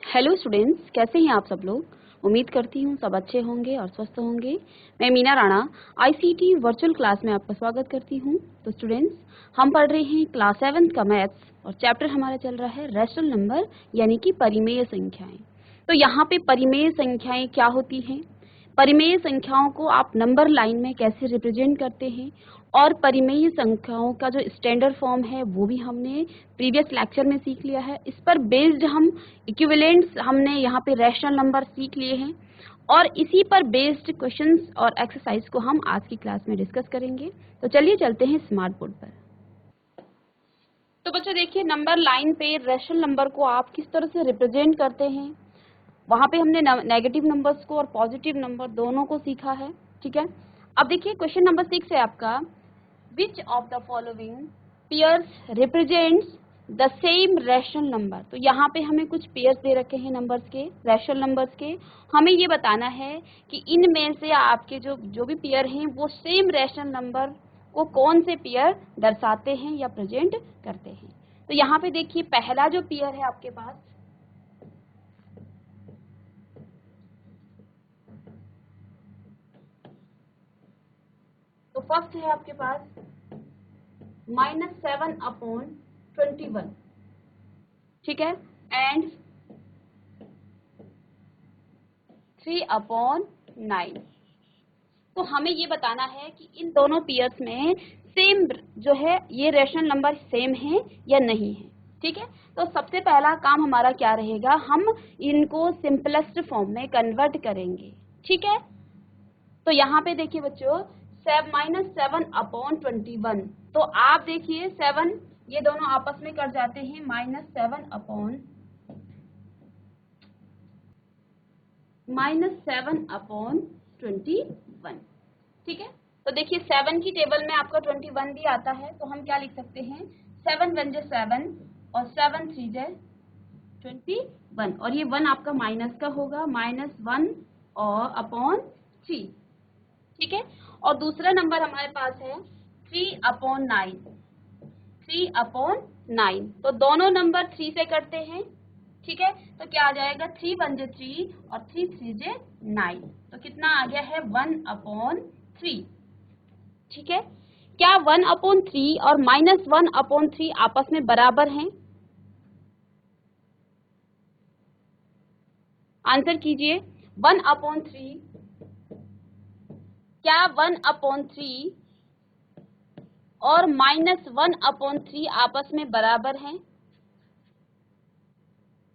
Hello students, कैसे हैं आप सब लोग। उम्मीद करती हूँ सब अच्छे होंगे और स्वस्थ होंगे। मैं Meena Rana ICT virtual class में आपका स्वागत करती हूँ। तो स्टूडेंट्स, हम पढ़ रहे हैं क्लास 7 का मैथ्स और चैप्टर हमारा चल रहा है रैशनल नंबर यानी कि परिमेय संख्याएं। तो यहाँ पे परिमेय संख्याएं क्या होती हैं, परिमेय संख्याओं को आप नंबर लाइन में कैसे रिप्रेजेंट करते हैं और परिमेय संख्याओं का जो स्टैंडर्ड फॉर्म है वो भी हमने प्रीवियस लेक्चर में सीख लिया है। इस पर बेस्ड हम इक्विवेलेंट्स हमने यहाँ पे रैशनल नंबर सीख लिए हैं और इसी पर बेस्ड क्वेश्चंस और एक्सरसाइज को हम आज की क्लास में डिस्कस करेंगे। तो चलिए चलते हैं स्मार्ट बोर्ड पर। तो बच्चों देखिए, नंबर लाइन पे रैशनल नंबर को आप किस तरह से रिप्रेजेंट करते हैं, वहां पे हमने नेगेटिव नंबर्स को और पॉजिटिव नंबर दोनों को सीखा है। ठीक है, अब देखिए क्वेश्चन नंबर 6 है आपका, which of the following pairs represents the same rational number. तो यहाँ पे हमें कुछ पेयर्स दे रखे हैं नंबर्स के, रैशनल नंबर्स के। हमें ये बताना है कि इनमें से आपके जो भी पेयर हैं वो सेम रैशनल नंबर को कौन से पेयर दर्शाते हैं या प्रेजेंट करते हैं। तो यहाँ पे देखिए पहला जो पेयर है आपके पास, तो फर्स्ट है आपके पास -7/21, ठीक है, एंड 3/9। तो हमें ये बताना है कि इन दोनों पेयर्स में सेम जो है ये रैशनल नंबर सेम है या नहीं है। ठीक है, तो सबसे पहला काम हमारा क्या रहेगा, हम इनको सिंपलेस्ट फॉर्म में कन्वर्ट करेंगे। ठीक है, तो यहाँ पे देखिए बच्चों, -7/21, तो आप देखिए 7 ये दोनों आपस में कट जाते हैं, -7/21, ठीक है। तो देखिए 7 की टेबल में आपका 21 भी आता है, तो हम क्या लिख सकते हैं, 7 1 जा 7 और 7 3 जा 21, और ये 1 आपका माइनस का होगा, -1 और अपॉन 3। ठीक है, और दूसरा नंबर हमारे पास है 3/9, 3/9, तो दोनों नंबर 3 से करते हैं। ठीक है, तो क्या आ जाएगा, 3 1 जा 3 और 3 3 जा 9, तो कितना आ गया है 1/3। ठीक है, क्या 1/3 और -1/3 आपस में बराबर हैं? आंसर कीजिए, 1/3, क्या 1/3 और -1/3 आपस में बराबर हैं?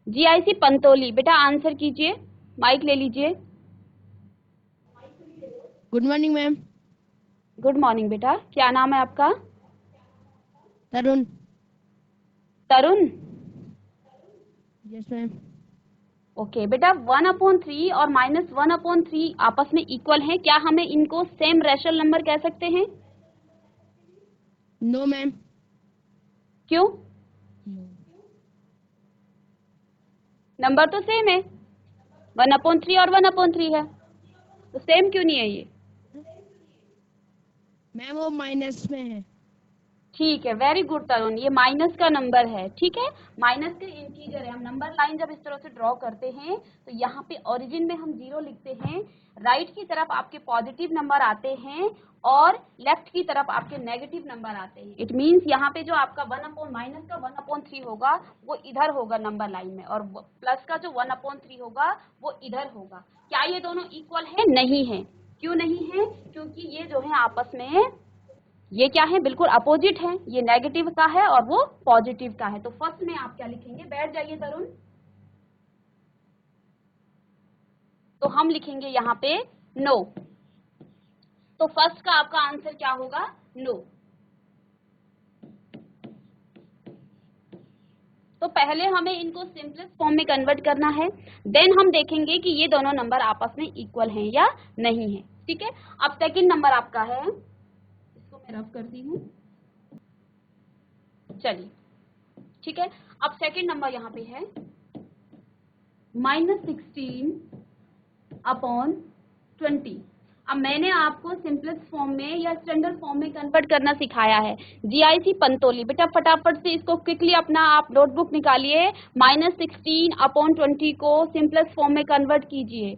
जीआईसी पंतोली, बेटा आंसर कीजिए, माइक ले लीजिए। Good morning ma'am. Good morning बेटा, क्या नाम है आपका? Tarun. Tarun. Yes ma'am. Okay बेटा, 1/3 और -1/3 आपस में इक्वल हैं, क्या हमें इनको सेम रैशनल नंबर कह सकते हैं? No ma'am. क्यों? नंबर तो सेम है, 1/3 और 1/3 है, तो सेम क्यों नहीं है ये? मैम वो माइनस में है। ठीक है, वेरी गुड तरुण, ये माइनस का नंबर है। ठीक है, माइनस के इंटीजर है। हम नंबर लाइन जब इस तरह से ड्रॉ करते हैं तो यहाँ पे ओरिजिन में हम 0 लिखते हैं, राइट की तरफ आपके पॉजिटिव नंबर आते हैं और लेफ्ट की तरफ आपके नेगेटिव नंबर आते हैं। इट मीन्स यहाँ पे जो आपका 1/3 होगा वो इधर होगा नंबर लाइन में, और प्लस का जो 1/3 होगा वो इधर होगा। क्या ये दोनों इक्वल है? नहीं है। क्यों नहीं है? क्योंकि ये जो है आपस में ये क्या है, बिल्कुल अपोजिट है, ये नेगेटिव का है और वो पॉजिटिव का है। तो फर्स्ट में आप क्या लिखेंगे, बैठ जाइए तरुण, तो हम लिखेंगे यहाँ पे नो। तो फर्स्ट का आपका आंसर क्या होगा, नो। तो पहले हमें इनको सिंपलेस्ट फॉर्म में कन्वर्ट करना है, देन हम देखेंगे कि ये दोनों नंबर आपस में इक्वल हैं या नहीं है। ठीक है, अब सेकंड नंबर आपका है, इसको मैं रफ करती हूँ, चलिए ठीक है। अब सेकंड नंबर यहाँ पे है -16/20। अब मैंने आपको सिंपलेस्ट फॉर्म में या स्टैंडर्ड फॉर्म में कन्वर्ट करना सिखाया है। जीआईसी पंतोली, बेटा फटाफट से इसको क्विकली अपना आप नोटबुक निकालिए, -16/20 को सिंपलेस्ट फॉर्म में कन्वर्ट कीजिए।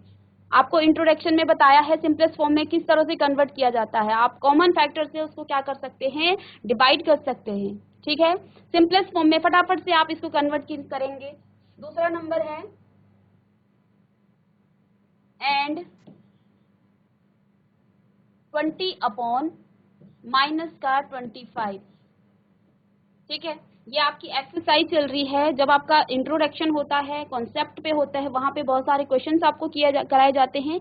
आपको इंट्रोडक्शन में बताया है सिंपलेस्ट फॉर्म में किस तरह से कन्वर्ट किया जाता है। आप कॉमन फैक्टर से उसको क्या कर सकते हैं, डिवाइड कर सकते हैं। ठीक है, सिंपलेस्ट फॉर्म में फटाफट से आप इसको कन्वर्ट करेंगे। दूसरा नंबर है एंड 20/-25। ठीक है, ये आपकी एक्सरसाइज चल रही है। जब आपका इंट्रोडक्शन होता है, कॉन्सेप्ट पे होता है, वहां पे बहुत सारे क्वेश्चंस आपको कराए जाते हैं।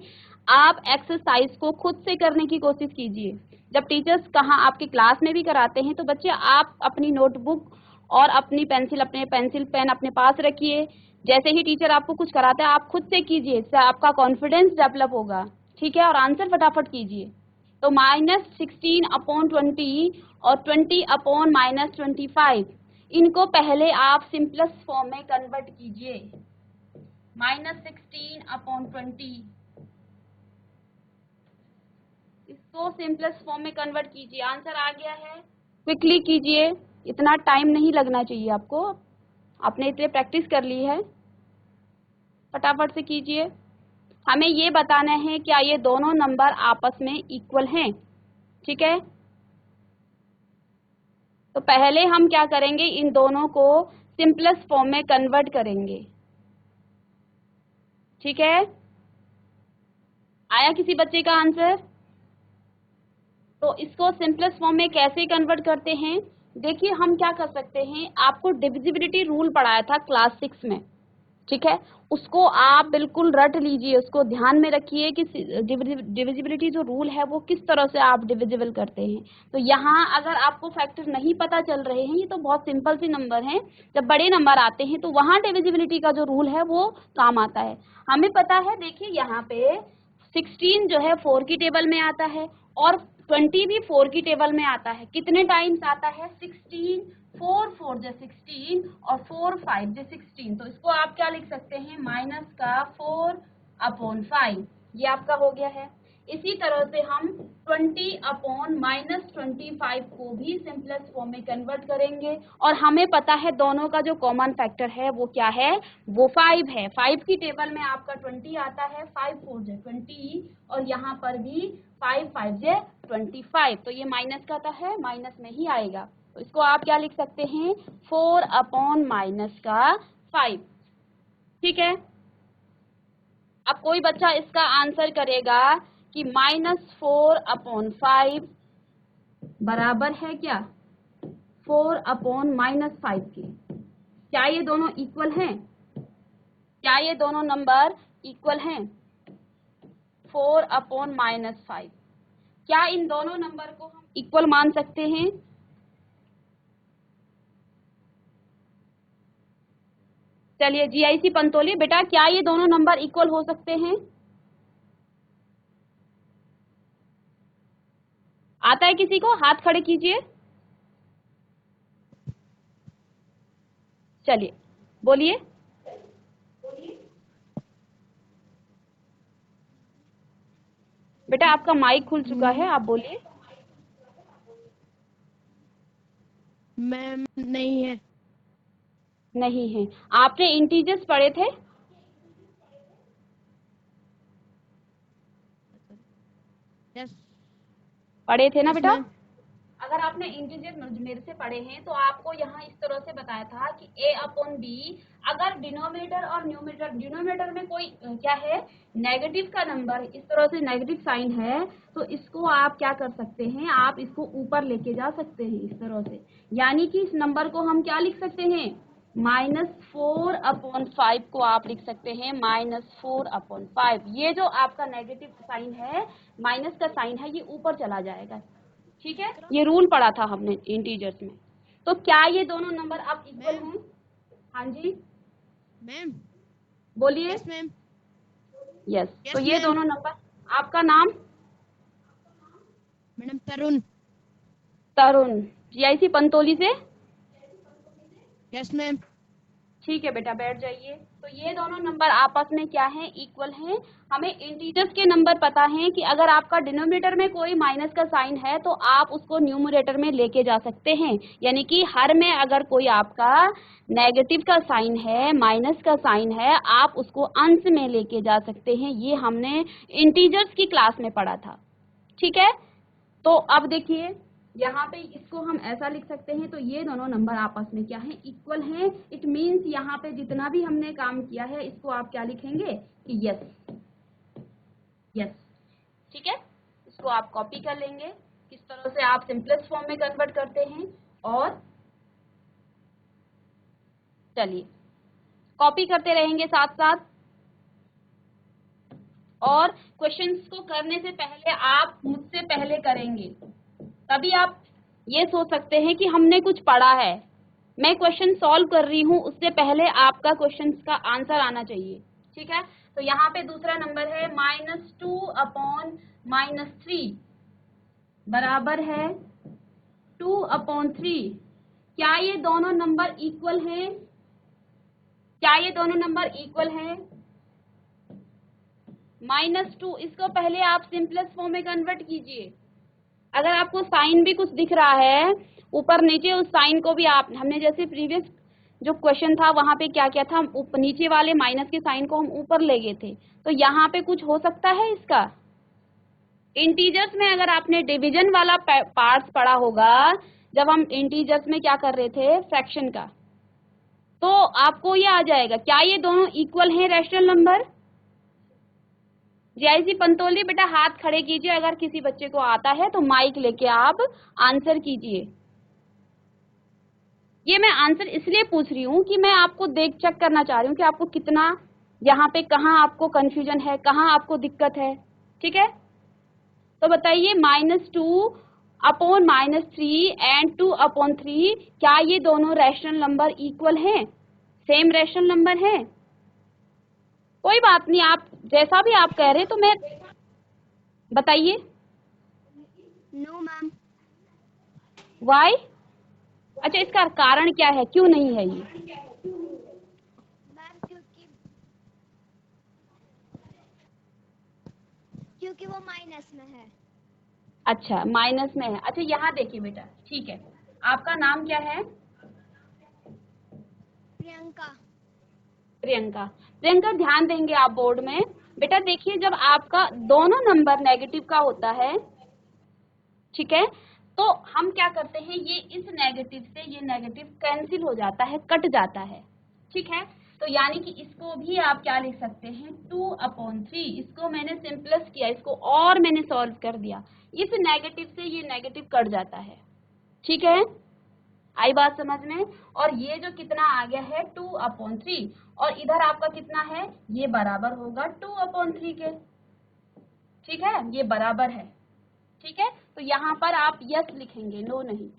आप एक्सरसाइज को खुद से करने की कोशिश कीजिए। जब टीचर्स कहाँ आपके क्लास में भी कराते हैं तो बच्चे आप अपनी नोटबुक और अपनी पेंसिल, अपने पेंसिल पेन अपने पास रखिए। जैसे ही टीचर आपको कुछ कराता है आप खुद से कीजिए, इससे आपका कॉन्फिडेंस डेवलप होगा। ठीक है, और आंसर फटाफट कीजिए। तो -16/20 और 20/-25, इनको पहले आप सिंपलेस्ट फॉर्म में कन्वर्ट कीजिए। -16/20 इसको सिंपलेस्ट फॉर्म में कन्वर्ट कीजिए। आंसर आ गया है, क्विकली कीजिए, इतना टाइम नहीं लगना चाहिए आपको, आपने इतने प्रैक्टिस कर ली है, फटाफट से कीजिए। हमें ये बताना है क्या ये दोनों नंबर आपस में इक्वल हैं। ठीक है, तो पहले हम क्या करेंगे, इन दोनों को सिंपलेस्ट फॉर्म में कन्वर्ट करेंगे। ठीक है, आया किसी बच्चे का आंसर? तो इसको सिंपलेस्ट फॉर्म में कैसे कन्वर्ट करते हैं, देखिए हम क्या कर सकते हैं। आपको डिविजिबिलिटी रूल पढ़ाया था क्लास 6 में। ठीक है, उसको आप बिल्कुल रट लीजिए, उसको ध्यान में रखिए कि डिविजिबिलिटी जो रूल है वो किस तरह से आप डिविजिबल करते हैं। तो यहाँ अगर आपको फैक्टर नहीं पता चल रहे हैं, ये तो बहुत सिंपल सी नंबर हैं, जब बड़े नंबर आते हैं तो वहाँ डिविजिबिलिटी का जो रूल है वो काम आता है। हमें पता है, देखिए यहाँ पे 16 जो है 4 की टेबल में आता है और 20 भी 4 की टेबल में आता है। कितने टाइम्स आता है, 16, 4 4 जो 16 और 4 5 जो 16। तो इसको आप क्या लिख सकते हैं, -4/5, ये आपका हो गया है। इसी तरह से हम 20/-25 को भी सिंपलेस्ट फॉर्म में कन्वर्ट करेंगे और हमें पता है दोनों का जो कॉमन फैक्टर है वो क्या है, वो 5 है। 5 की टेबल में आपका 20 आता है, 5 4 जो 20 और यहाँ पर भी 5 5 जो 25। तो ये माइनस का है, माइनस में ही आएगा। तो इसको आप क्या लिख सकते हैं, 4/-5। ठीक है, अब कोई बच्चा इसका आंसर करेगा कि -4/5 बराबर है क्या, 4/-5 के। क्या ये दोनों इक्वल हैं, क्या ये दोनों नंबर इक्वल हैं, 4/-5? क्या इन दोनों नंबर को हम इक्वल मान सकते हैं? चलिए जीआईसी पंतोली, बेटा क्या ये दोनों नंबर इक्वल हो सकते हैं? आता है किसी को, हाथ खड़े कीजिए। चलिए बोलिए। बेटा आपका माइक खुल चुका है, आप बोलिए। मैम नहीं है। नहीं है। आपने इंटीजर्स पढ़े थे? यस पढ़े थे ना यस बेटा? मैम। अगर आपने इंटीजर मेरे से पढ़े हैं तो आपको यहाँ इस तरह से बताया था कि a/b, अगर डिनोमिनेटर और न्यूमरेटर, डिनोमिनेटर में कोई क्या है, नेगेटिव का नंबर, इस तरह से नेगेटिव साइन है, तो इसको आप क्या कर सकते हैं, आप इसको ऊपर लेके जा सकते हैं इस तरह से। यानी कि इस नंबर को हम क्या लिख सकते हैं, -4/5 को आप लिख सकते हैं -4/5। ये जो आपका नेगेटिव साइन है, माइनस का साइन है, ये ऊपर चला जाएगा। ठीक है, ये रूल पढ़ा था हमने इंटीजर्स में। तो क्या ये दोनों नंबर अब इक्वल मैम। हैं? हाँ जी मैम बोलिए। Yes ma'am. यस, तो यस ये मैम। दोनों नंबर, आपका नाम? मैडम तरुण। तरुण, जीआईसी पंतोली से। Yes ma'am. ठीक है बेटा, बैठ जाइए। तो ये दोनों नंबर आपस में क्या हैं, इक्वल हैं। हमें इंटीजर्स के नंबर पता हैं कि अगर आपका डिनोमिनेटर में कोई माइनस का साइन है तो आप उसको न्यूमरेटर में लेके जा सकते हैं, यानी कि हर में अगर कोई आपका नेगेटिव का साइन है, माइनस का साइन है, आप उसको अंश में लेके जा सकते हैं। ये हमने इंटीजर्स की क्लास में पढ़ा था। ठीक है, तो अब देखिए यहाँ पे इसको हम ऐसा लिख सकते हैं। तो ये दोनों नंबर आपस में क्या है, इक्वल हैं। इट मीन्स यहाँ पे जितना भी हमने काम किया है इसको आप क्या लिखेंगे कि यस, यस। ठीक है, इसको आप कॉपी कर लेंगे। किस तरह से आप सिंपलेस्ट फॉर्म में कन्वर्ट करते हैं, और चलिए कॉपी करते रहेंगे साथ साथ। और क्वेश्चंस को करने से पहले आप मुझसे पहले करेंगे, तभी आप ये सोच सकते हैं कि हमने कुछ पढ़ा है। मैं क्वेश्चन सॉल्व कर रही हूँ, उससे पहले आपका क्वेश्चन का आंसर आना चाहिए। ठीक है, तो यहाँ पे दूसरा नंबर है -2/-3 बराबर है 2/3। क्या ये दोनों नंबर इक्वल हैं? क्या ये दोनों नंबर इक्वल हैं? -2, इसको पहले आप सिंपलेस्ट फॉर्म में कन्वर्ट कीजिए। अगर आपको साइन भी कुछ दिख रहा है ऊपर नीचे, उस साइन को भी आप, हमने जैसे प्रीवियस जो क्वेश्चन था वहां पे क्या किया था, नीचे वाले माइनस के साइन को हम ऊपर ले गए थे। तो यहाँ पे कुछ हो सकता है इसका। इंटीजर्स में अगर आपने डिवीजन वाला पार्ट्स पढ़ा होगा, जब हम इंटीजर्स में क्या कर रहे थे, फ्रैक्शन का, तो आपको ये आ जाएगा। क्या ये दोनों इक्वल हैं रैशनल नंबर? जैसी पंतोली बेटा हाथ खड़े कीजिए, अगर किसी बच्चे को आता है तो माइक लेके आप आंसर कीजिए। ये मैं आंसर इसलिए पूछ रही हूँ कि मैं आपको देख चेक करना चाह रही हूँ कि आपको कितना यहाँ पे, कहाँ आपको कंफ्यूजन है, कहाँ आपको दिक्कत है। ठीक है, तो बताइए -2/-3 एंड 2/3, क्या ये दोनों रैशनल नंबर इक्वल हैं, सेम रैशनल नंबर है? कोई बात नहीं, आप जैसा भी आप कह रहे, तो मैं बताइए। No ma'am. वाई? अच्छा, इसका कारण क्या है, क्यों नहीं है ये? मैम क्योंकि वो माइनस में है। अच्छा, माइनस में है। अच्छा, यहाँ देखिए बेटा, ठीक है, आपका नाम क्या है? प्रियंका। प्रियंका। प्रियंका, ध्यान देंगे आप बोर्ड में। बेटा देखिए, जब आपका दोनों नंबर नेगेटिव का होता है, ठीक है, तो हम क्या करते हैं, ये इस नेगेटिव से ये नेगेटिव कैंसिल हो जाता है, कट जाता है। ठीक है, तो यानी कि इसको भी आप क्या लिख सकते हैं, 2/3। इसको मैंने सिंपलेस्ट किया, इसको और मैंने सॉल्व कर दिया। इस नेगेटिव से ये नेगेटिव कट जाता है। ठीक है, आई बात समझ में? और ये जो कितना आ गया है 2/3, और इधर आपका कितना है, ये बराबर होगा 2/3 के। ठीक है, ये बराबर है। ठीक है, तो यहाँ पर आप यस लिखेंगे, नो नहीं।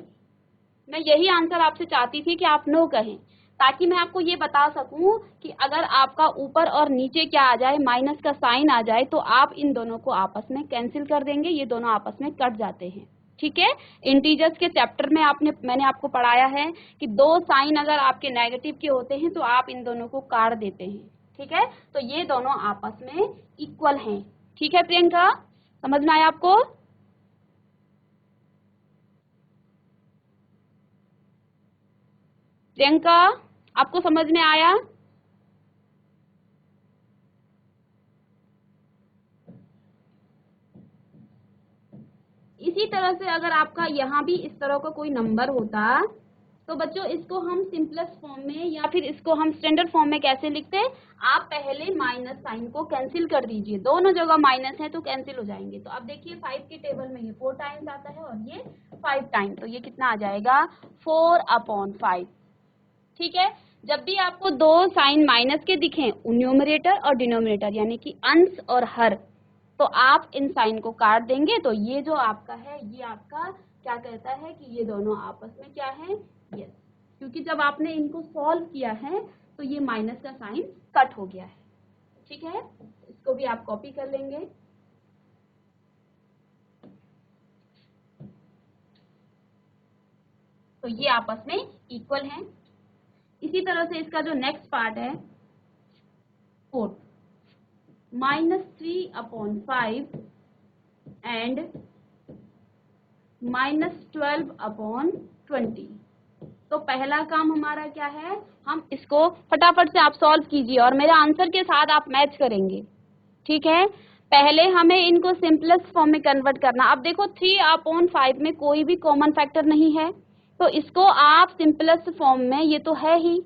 मैं यही आंसर आपसे चाहती थी कि आप नो कहें, ताकि मैं आपको ये बता सकूं कि अगर आपका ऊपर और नीचे क्या आ जाए, माइनस का साइन आ जाए, तो आप इन दोनों को आपस में कैंसिल कर देंगे, ये दोनों आपस में कट जाते हैं। ठीक है, इंटीजर्स के चैप्टर में मैंने आपको पढ़ाया है कि दो साइन अगर आपके नेगेटिव के होते हैं तो आप इन दोनों को काट देते हैं। ठीक है, तो ये दोनों आपस में इक्वल हैं। ठीक है प्रियंका, समझ में आया आपको? प्रियंका, आपको समझ में आया? इसी तरह से अगर आपका यहाँ भी इस तरह का कोई नंबर होता, तो बच्चों इसको हम सिंपलेस्ट फॉर्म में या फिर इसको हम स्टैंडर्ड फॉर्म में कैसे लिखते हैं, आप पहले माइनस साइन को कैंसिल कर दीजिए, दोनों जगह माइनस है तो कैंसिल हो जाएंगे। तो अब देखिए 5 के टेबल में ये 4 टाइम्स आता है और ये 5 टाइम्स, तो ये कितना आ जाएगा 4/5। ठीक है, जब भी आपको दो साइन माइनस के दिखें, न्यूमरेटर और डिनोमिनेटर यानी कि अंश और हर, तो आप इन साइन को काट देंगे। तो ये जो आपका है, ये आपका क्या कहता है कि ये दोनों आपस में क्या है, यस, क्योंकि जब आपने इनको सॉल्व किया है तो ये माइनस का साइन कट हो गया है। ठीक है, इसको भी आप कॉपी कर लेंगे। तो ये आपस में इक्वल हैं। इसी तरह से इसका जो नेक्स्ट पार्ट है 4 -3/5 एंड -12/20। तो पहला काम हमारा क्या है, हम इसको फटाफट से आप सॉल्व कीजिए और मेरे आंसर के साथ आप मैच करेंगे, ठीक है। पहले हमें इनको सिंपलेस्ट फॉर्म में कन्वर्ट करना। अब देखो 3/5 में कोई भी कॉमन फैक्टर नहीं है, तो इसको आप सिंपलेस्ट फॉर्म में, ये तो है ही,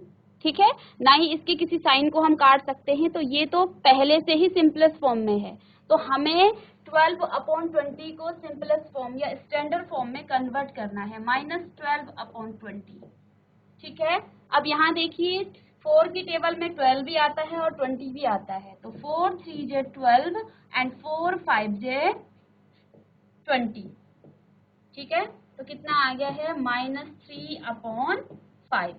ठीक है, ना ही इसके किसी साइन को हम काट सकते हैं, तो ये तो पहले से ही सिंपलेस्ट फॉर्म में है। तो हमें 12/20 को सिंपलेस्ट फॉर्म या स्टैंडर्ड फॉर्म में कन्वर्ट करना है, -12/20, ठीक है। अब यहाँ देखिए 4 की टेबल में 12 भी आता है और 20 भी आता है, तो 4 3 जे 12 एंड 4 5 जे 20, ठीक है। तो कितना आ गया है, -3/5।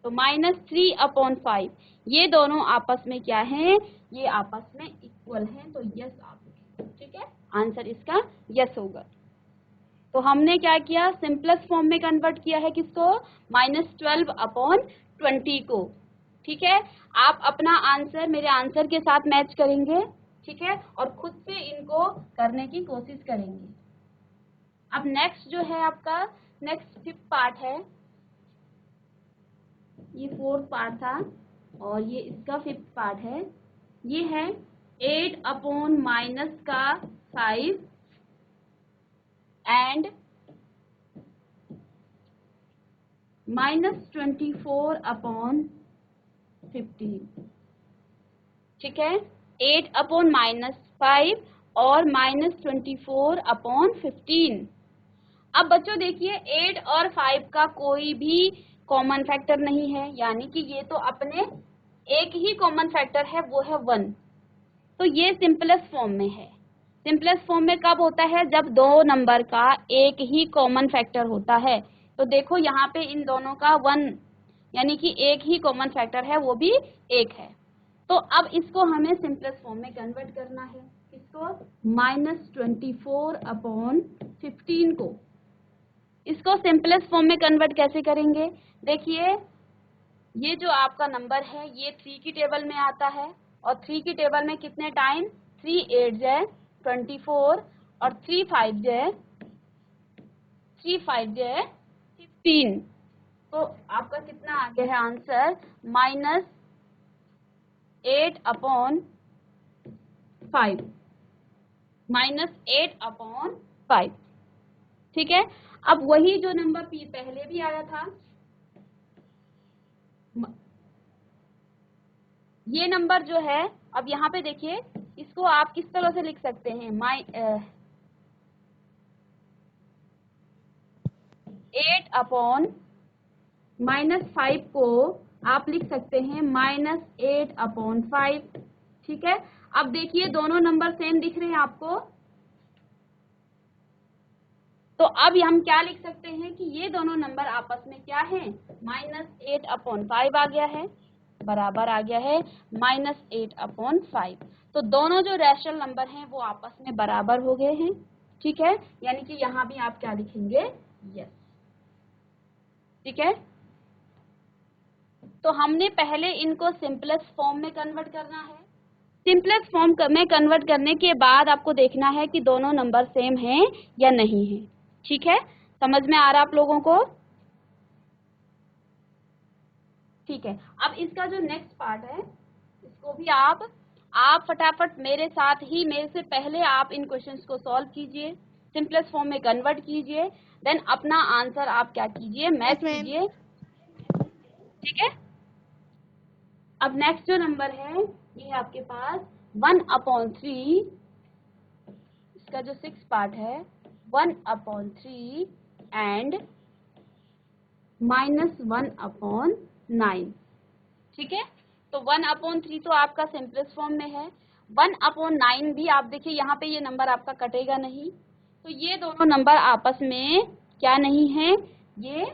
तो -3/5 ये दोनों आपस में क्या है, ये आपस में इक्वल हैं, तो यस आप लिखें, ठीक है। आंसर इसका यस होगा। तो हमने क्या किया, सिंपलेस्ट फॉर्म में कन्वर्ट किया है किसको, -12/20 को, ठीक है। आप अपना आंसर मेरे आंसर के साथ मैच करेंगे, ठीक है, और खुद से इनको करने की कोशिश करेंगे। अब नेक्स्ट जो है आपका नेक्स्ट 5th पार्ट है, ये 4th पार्ट था और ये इसका 5th पार्ट है। ये है 8/-5 एंड -24/15, ठीक है। 8/-5 और -24/15। अब बच्चों देखिए 8 और 5 का कोई भी कॉमन फैक्टर नहीं है, यानी कि ये तो अपने एक ही कॉमन फैक्टर है, वो है 1। तो ये सिंपलेस्ट फॉर्म में है। सिंपलेस्ट फॉर्म में कब होता है, जब दो नंबर का एक ही कॉमन फैक्टर होता है। तो देखो यहाँ पे इन दोनों का 1, यानी कि एक ही कॉमन फैक्टर है, वो भी 1 है। तो अब इसको हमें सिंपलेस्ट फॉर्म में कन्वर्ट करना है, इसको -24/15 को। इसको सिंपलेस्ट फॉर्म में कन्वर्ट कैसे करेंगे, देखिए ये जो आपका नंबर है ये 3 की टेबल में आता है, और 3 की टेबल में कितने टाइम, 3 8 जे 24 और 3 5 जे 15। तो आपका कितना आ गया है आंसर, -8/5, -8/5, ठीक है। अब वही जो नंबर पहले भी आया था, ये नंबर जो है, अब यहाँ पे देखिए इसको आप किस तरह से लिख सकते हैं, 8/-5 को आप लिख सकते हैं -8/5, ठीक है। अब देखिए दोनों नंबर सेम दिख रहे हैं आपको, तो अब हम क्या लिख सकते हैं कि ये दोनों नंबर आपस में क्या हैं, -8/5 आ गया है, बराबर आ गया है -8/5। तो दोनों जो रैशनल नंबर हैं वो आपस में बराबर हो गए हैं, ठीक है। यानी कि यहाँ भी आप क्या लिखेंगे, यस, ठीक है। तो हमने पहले इनको सिंपलेस्ट फॉर्म में कन्वर्ट करना है। सिंपलेस्ट फॉर्म में कन्वर्ट करने के बाद आपको देखना है कि दोनों नंबर सेम हैं या नहीं है, ठीक है। समझ में आ रहा आप लोगों को, ठीक है। अब इसका जो नेक्स्ट पार्ट है, इसको भी आप फटाफट मेरे साथ ही, मेरे से पहले आप इन क्वेश्चंस को सॉल्व कीजिए, सिंपलेस्ट फॉर्म में कन्वर्ट कीजिए, देन अपना आंसर आप क्या कीजिए, मैच कीजिए, ठीक है। अब नेक्स्ट जो नंबर है ये है आपके पास 1/3, इसका जो 6th पार्ट है 1/3 एंड -1/9, ठीक है। तो 1/3 तो आपका सिंपलेस्ट फॉर्म में है, 1/9 भी आप देखिए यहाँ पे ये नंबर आपका कटेगा नहीं, तो ये दोनों नंबर आपस में क्या नहीं है, ये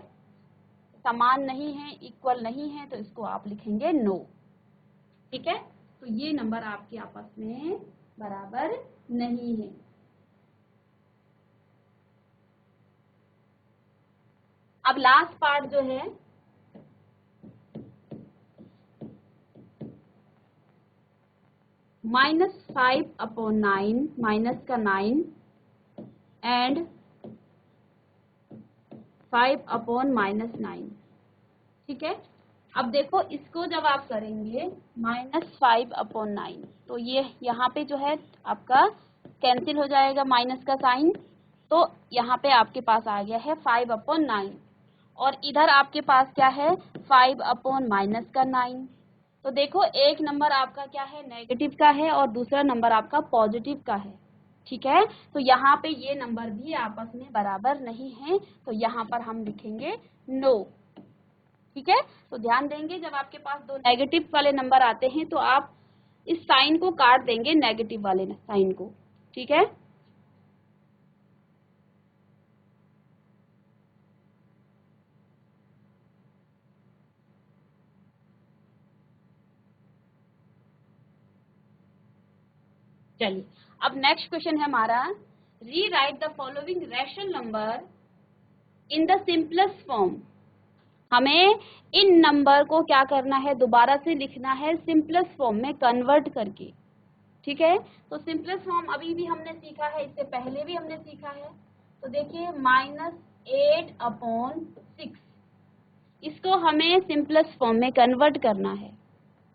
समान नहीं है, इक्वल नहीं है, तो इसको आप लिखेंगे नो, ठीक है। तो ये नंबर आपके आपस में बराबर नहीं है। अब लास्ट पार्ट जो है -5/9 माइनस का 9 एंड 5/-9। ठीक है, अब देखो इसको जब आप करेंगे -5/9 तो ये यहाँ पे जो है आपका कैंसिल हो जाएगा माइनस का साइन, तो यहाँ पे आपके पास आ गया है 5/9 और इधर आपके पास क्या है 5/-9। तो देखो एक नंबर आपका क्या है नेगेटिव का है और दूसरा नंबर आपका पॉजिटिव का है। ठीक है, तो यहाँ पे ये नंबर भी आपस में बराबर नहीं है, तो यहाँ पर हम लिखेंगे नो। ठीक है, तो ध्यान देंगे जब आपके पास दो नेगेटिव वाले नंबर आते हैं तो आप इस साइन को काट देंगे नेगेटिव वाले साइन को। ठीक है, चलिए अब नेक्स्ट क्वेश्चन है हमारा, rewrite the following rational number in the simplest form. हमें इन नंबर को क्या करना है, दोबारा से लिखना है सिंपलेस्ट फॉर्म में कन्वर्ट करके। ठीक है, तो सिंपलेस्ट फॉर्म अभी भी हमने सीखा है, इससे पहले भी हमने सीखा है। तो देखिए -8/6 इसको हमें सिंपलेस्ट फॉर्म में कन्वर्ट करना है।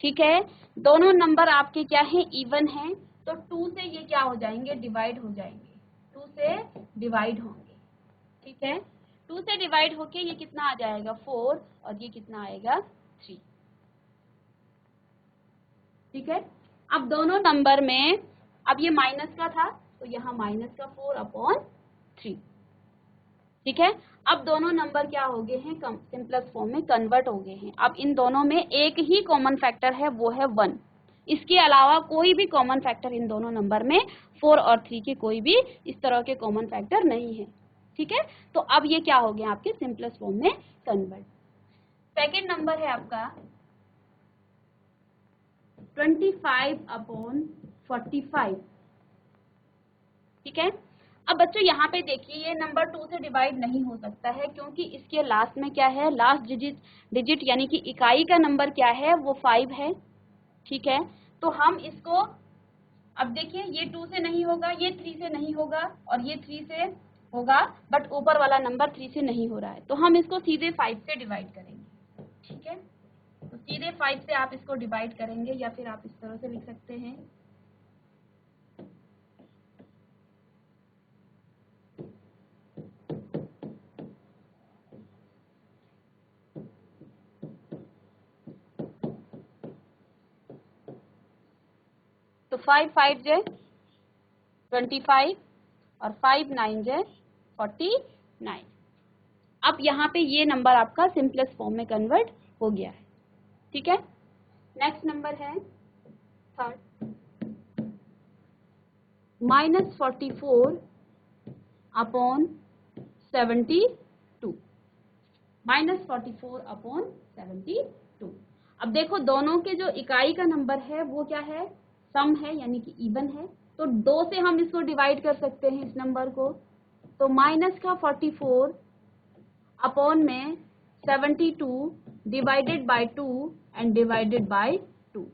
ठीक है, दोनों नंबर आपके क्या है इवन हैं, तो 2 से ये क्या हो जाएंगे डिवाइड हो जाएंगे, 2 से डिवाइड होंगे। ठीक है, 2 से डिवाइड होके ये कितना आ जाएगा 4 और ये कितना आएगा 3। ठीक है, अब दोनों नंबर में अब ये माइनस का था तो यहाँ माइनस का 4/3। ठीक है, अब दोनों नंबर क्या हो गए हैं सिंपलेस्ट फॉर्म में कन्वर्ट हो गए हैं। अब इन दोनों में एक ही कॉमन फैक्टर है, वो है 1। इसके अलावा कोई भी कॉमन फैक्टर इन दोनों नंबर में 4 और 3 के कोई भी इस तरह के कॉमन फैक्टर नहीं है। ठीक है, तो अब ये क्या हो गया आपके सिंपलेस्ट फॉर्म में कन्वर्ट। सेकेंड नंबर है आपका 25/45। ठीक है, अब बच्चों यहाँ पे देखिए ये नंबर 2 से डिवाइड नहीं हो सकता है क्योंकि इसके लास्ट में क्या है, लास्ट डिजिट यानी कि इकाई का नंबर क्या है वो 5 है। ठीक है, तो हम इसको अब देखिए ये 2 से नहीं होगा, ये 3 से नहीं होगा और ये 3 से होगा, बट ऊपर वाला नंबर 3 से नहीं हो रहा है, तो हम इसको सीधे 5 से डिवाइड करेंगे। ठीक है, तो सीधे 5 से आप इसको डिवाइड करेंगे या फिर आप इस तरह से लिख सकते हैं तो 5 5 जे 25 और 5 9 जे 49। अब यहाँ पे ये नंबर आपका सिंपलेस्ट फॉर्म में कन्वर्ट हो गया है। ठीक है, नेक्स्ट नंबर है थर्ड -44/72। -44/72। अब देखो दोनों के जो इकाई का नंबर है वो क्या है सम है यानी कि इवन है, तो 2 से हम इसको डिवाइड कर सकते हैं इस नंबर को। तो माइनस का 44 अपॉन में 72 divided by 2 and divided by 2।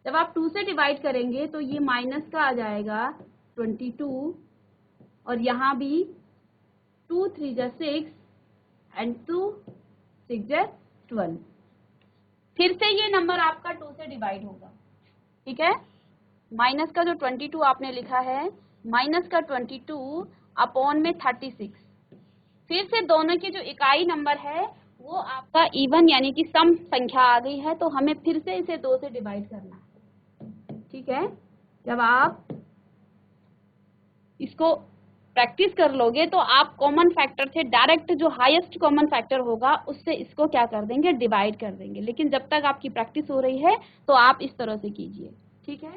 जब आप 2 से डिवाइड करेंगे तो ये माइनस का आ जाएगा 22 और यहाँ भी 2 3 जा 6 एंड 2 6 जा 12। फिर से ये नंबर आपका 2 से डिवाइड होगा। ठीक है, माइनस का जो 22 आपने लिखा है माइनस का 22 अपॉन में 36। फिर से दोनों के जो इकाई नंबर है वो आपका इवन यानी कि सम संख्या आ गई है, तो हमें फिर से इसे 2 से डिवाइड करना है। ठीक है, जब आप इसको प्रैक्टिस कर लोगे तो आप कॉमन फैक्टर से डायरेक्ट जो हाईएस्ट कॉमन फैक्टर होगा उससे इसको क्या कर देंगे डिवाइड कर देंगे, लेकिन जब तक आपकी प्रैक्टिस हो रही है तो आप इस तरह से कीजिए। ठीक है,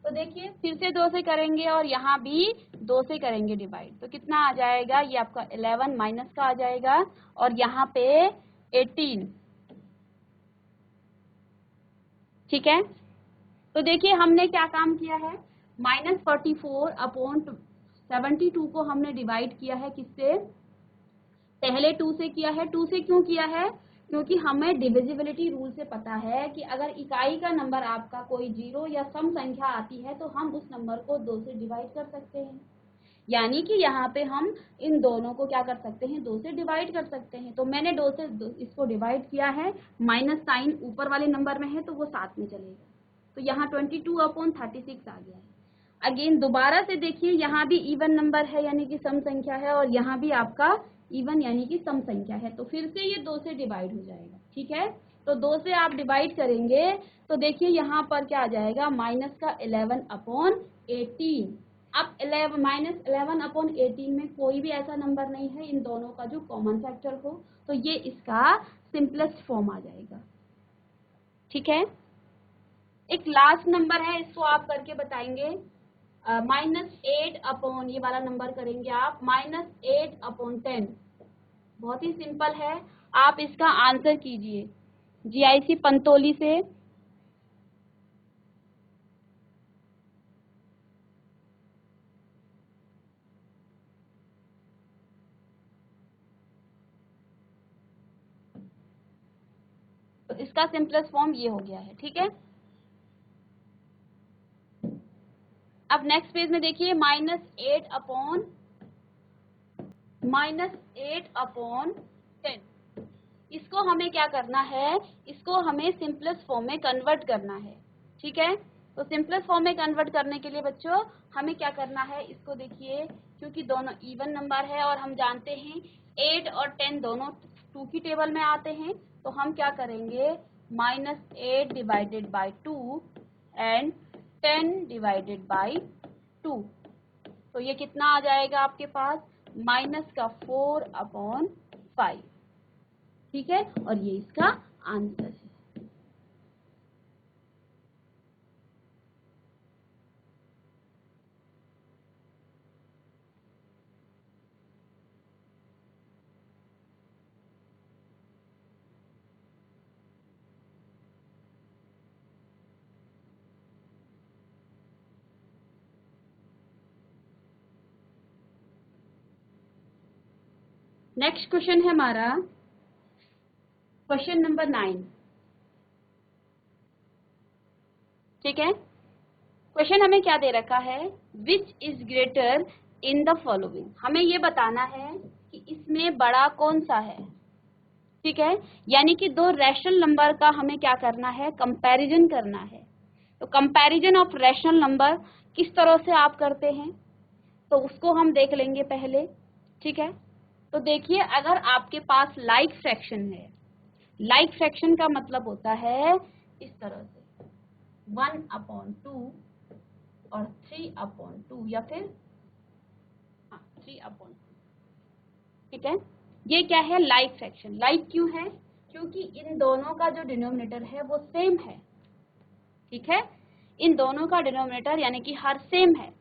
तो देखिए फिर से 2 से करेंगे और यहाँ भी 2 से करेंगे डिवाइड, तो कितना आ जाएगा ये आपका 11 माइनस का आ जाएगा और यहाँ पे 18। ठीक है, तो देखिए हमने क्या काम किया है -44/72 को हमने डिवाइड किया है किससे, पहले 2 से किया है। 2 से क्यों किया है क्योंकि हमें डिविजिबिलिटी रूल से पता है कि अगर इकाई का नंबर आपका कोई 0 या सम संख्या आती है तो हम उस नंबर को 2 से डिवाइड कर सकते हैं। यानी कि यहाँ पे हम इन दोनों को क्या कर सकते हैं, 2 से डिवाइड कर सकते हैं। तो मैंने 2 से इसको डिवाइड किया है, माइनस साइन ऊपर वाले नंबर में है तो वो साथ में चलेगा। तो यहाँ 22/36 आ गया है। अगेन दोबारा से देखिए, यहाँ भी इवन नंबर है यानी कि सम संख्या है, और यहाँ भी आपका इवन यानी कि सम संख्या है, तो फिर से ये 2 से डिवाइड हो जाएगा। ठीक है, तो 2 से आप डिवाइड करेंगे तो देखिए यहाँ पर क्या आ जाएगा, माइनस का 11/18। अब -11/18 में कोई भी ऐसा नंबर नहीं है इन दोनों का जो कॉमन फैक्टर हो, तो ये इसका सिंपलेस्ट फॉर्म आ जाएगा। ठीक है, एक लास्ट नंबर है, इसको आप करके बताएंगे। -8 ये वाला नंबर करेंगे आप, -8/10। बहुत ही सिंपल है, आप इसका आंसर कीजिए GIC पंतोली से। तो इसका सिंपलेस्ट फॉर्म ये हो गया है। ठीक है, अब नेक्स्ट पेज में देखिए, -8/10। इसको हमें क्या करना है, इसको हमें सिंपलेस्ट फॉर्म में कन्वर्ट करना है। ठीक है, तो सिंपलेस्ट फॉर्म में कन्वर्ट करने के लिए बच्चों हमें क्या करना है, इसको देखिए, क्योंकि दोनों इवन नंबर है और हम जानते हैं 8 और 10 दोनों 2 की टेबल में आते हैं, तो हम क्या करेंगे, -8 divided by 2 and 10 divided by 2। तो ये कितना आ जाएगा आपके पास, -4/5। ठीक है, और ये इसका आंसर है। नेक्स्ट क्वेश्चन है हमारा क्वेश्चन नंबर 9। ठीक है, क्वेश्चन हमें क्या दे रखा है, which is greater in the following. हमें ये बताना है कि इसमें बड़ा कौन सा है। ठीक है, यानी कि दो रैशनल नंबर का हमें क्या करना है, कंपैरिजन करना है। तो कंपैरिजन ऑफ रैशनल नंबर किस तरह से आप करते हैं, तो उसको हम देख लेंगे पहले। ठीक है, तो देखिए, अगर आपके पास लाइक फ्रैक्शन है, लाइक फ्रैक्शन का मतलब होता है इस तरह से 1/2 और 3/2 या फिर 3/2। ठीक है, ये क्या है, लाइक फ्रैक्शन। लाइक क्यों है, क्योंकि इन दोनों का जो डिनोमिनेटर है वो सेम है। ठीक है, इन दोनों का डिनोमिनेटर यानी कि हर सेम है।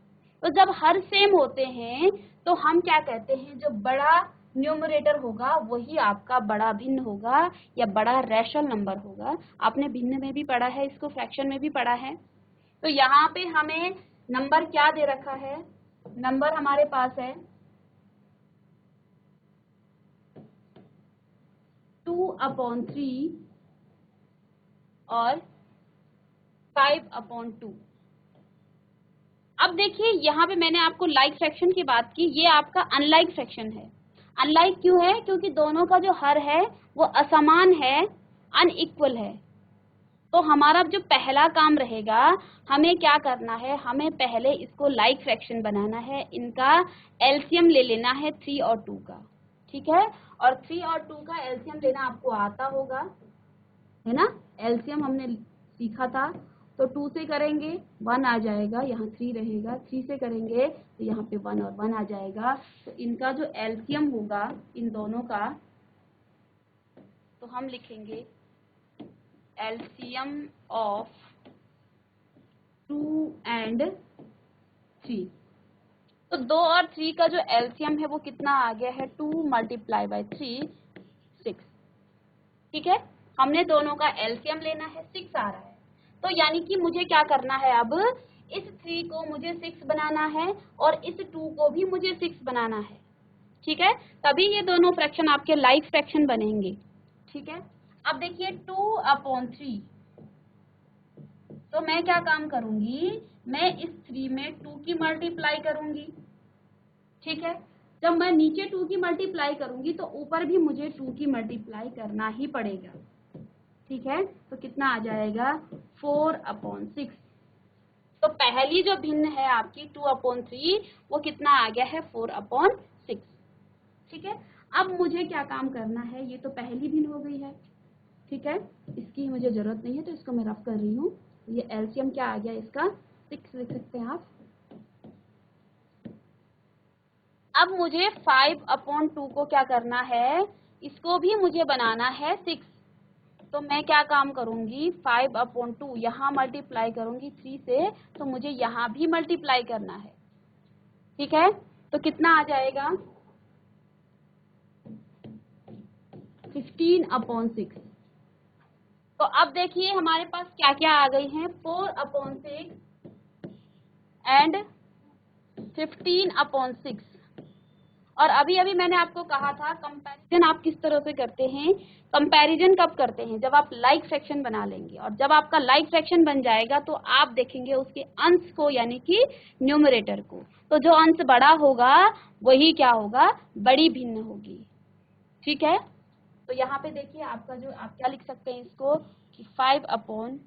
तो जब हर सेम होते हैं तो हम क्या कहते हैं, जो बड़ा न्यूमरेटर होगा वही आपका बड़ा भिन्न होगा या बड़ा रैशनल नंबर होगा। आपने भिन्न में भी पढ़ा है, इसको फ्रैक्शन में भी पढ़ा है। तो यहाँ पे हमें नंबर क्या दे रखा है, नंबर हमारे पास है 2/3 और 5/2। अब देखिए, यहाँ पे मैंने आपको लाइक फ्रैक्शन की बात की, ये आपका अनलाइक फ्रैक्शन है। अनलाइक क्यों है, क्योंकि दोनों का जो हर है वो असमान है, अनइक्वल है। तो हमारा जो पहला काम रहेगा, हमें क्या करना है, हमें पहले इसको लाइक फ्रैक्शन बनाना है, इनका एलसीएम ले लेना है 3 और 2 का। ठीक है, और 3 और 2 का एलसीएम लेना आपको आता होगा, है ना, एलसीएम हमने सीखा था। तो 2 से करेंगे 1 आ जाएगा, यहाँ 3 रहेगा, 3 से करेंगे तो यहाँ पे 1 और 1 आ जाएगा। तो इनका जो एलसीएम होगा इन दोनों का, तो हम लिखेंगे एलसीएम ऑफ 2 and 3। तो 2 और 3 का जो एलसीएम है वो कितना आ गया है, 2 × 3 6। ठीक है, हमने दोनों का एलसीएम लेना है, 6 आ रहा है। तो यानी कि मुझे क्या करना है, अब इस 3 को मुझे 6 बनाना है और इस 2 को भी मुझे 6 बनाना है। ठीक है, तभी ये दोनों फ्रैक्शन आपके लाइक फ्रैक्शन बनेंगे। ठीक है। अब देखिए 2/3, तो मैं क्या काम करूंगी, मैं इस 3 में 2 की मल्टीप्लाई करूंगी, ठीक है। जब मैं नीचे 2 की मल्टीप्लाई करूंगी तो ऊपर भी मुझे 2 की मल्टीप्लाई करना ही पड़ेगा, ठीक है। तो कितना आ जाएगा 4/6। तो पहली जो भिन्न है आपकी 2/3 वो कितना आ गया है 4/6, ठीक है। अब मुझे क्या काम करना है, ये तो पहली भिन्न हो गई है, ठीक है, इसकी मुझे जरूरत नहीं है तो इसको मैं रफ कर रही हूँ। ये एलसीएम क्या आ गया इसका 6 लिख सकते हैं आप। अब मुझे 5/2 को क्या करना है, इसको भी मुझे बनाना है 6। तो मैं क्या काम करूंगी 5/2 यहाँ मल्टीप्लाई करूंगी 3 से, तो मुझे यहाँ भी मल्टीप्लाई करना है, ठीक है। तो कितना आ जाएगा 15/6। तो अब देखिए हमारे पास क्या क्या आ गई हैं, 4/6 एंड 15/6। और अभी अभी मैंने आपको कहा था कंपैरिजन आप किस तरह से करते हैं, कंपैरिजन कब करते हैं, जब आप लाइक फ्रैक्शन बना लेंगे, और जब आपका लाइक फ्रैक्शन बन जाएगा तो आप देखेंगे उसके अंश को, यानी कि न्यूमरेटर को। तो जो अंश बड़ा होगा वही क्या होगा, बड़ी भिन्न होगी, ठीक है। तो यहाँ पे देखिए आपका जो, आप क्या लिख सकते हैं इसको कि 5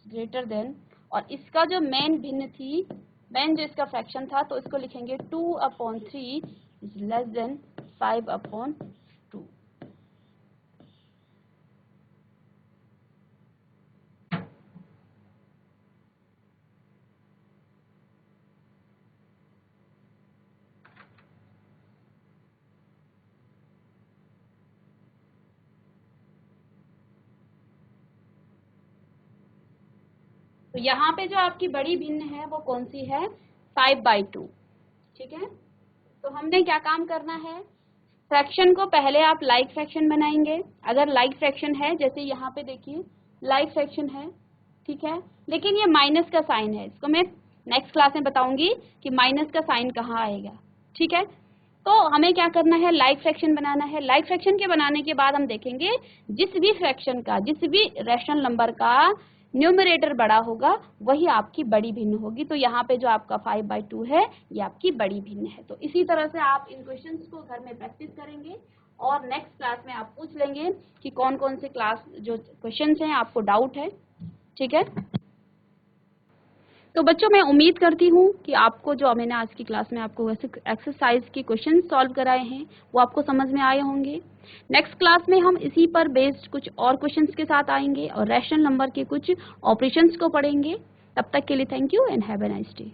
ग्रेटर देन, और इसका जो मेन भिन्न थी, मेन जो इसका फ्रैक्शन था, तो इसको लिखेंगे 2/3 इज लेस देन 5/2। तो यहाँ पे जो आपकी बड़ी भिन्न है वो कौन सी है, 5/2, ठीक है। तो हमने क्या काम करना है, फ्रैक्शन को पहले आप लाइक फ्रैक्शन बनाएंगे। अगर लाइक फ्रैक्शन है, जैसे यहाँ पे देखिए लाइक फ्रैक्शन है, ठीक है, लेकिन ये माइनस का साइन है, इसको मैं नेक्स्ट क्लास में बताऊंगी कि माइनस का साइन कहाँ आएगा, ठीक है। तो हमें क्या करना है, लाइक फ्रैक्शन बनाना है। लाइक फ्रैक्शन के बनाने के बाद हम देखेंगे जिस भी फ्रैक्शन का, जिस भी रैशनल नंबर का न्यूमरेटर बड़ा होगा वही आपकी बड़ी भिन्न होगी। तो यहाँ पे जो आपका 5/2 है ये आपकी बड़ी भिन्न है। तो इसी तरह से आप इन क्वेश्चंस को घर में प्रैक्टिस करेंगे और नेक्स्ट क्लास में आप पूछ लेंगे कि कौन कौन से क्लास जो क्वेश्चंस हैं आपको डाउट है, ठीक है। तो बच्चों मैं उम्मीद करती हूँ कि आपको जो मैंने आज की क्लास में आपको एक्सरसाइज के क्वेश्चन सॉल्व कराए हैं वो आपको समझ में आए होंगे। नेक्स्ट क्लास में हम इसी पर बेस्ड कुछ और क्वेश्चंस के साथ आएंगे और रैशनल नंबर के कुछ ऑपरेशंस को पढ़ेंगे। तब तक के लिए thank you and have a nice day.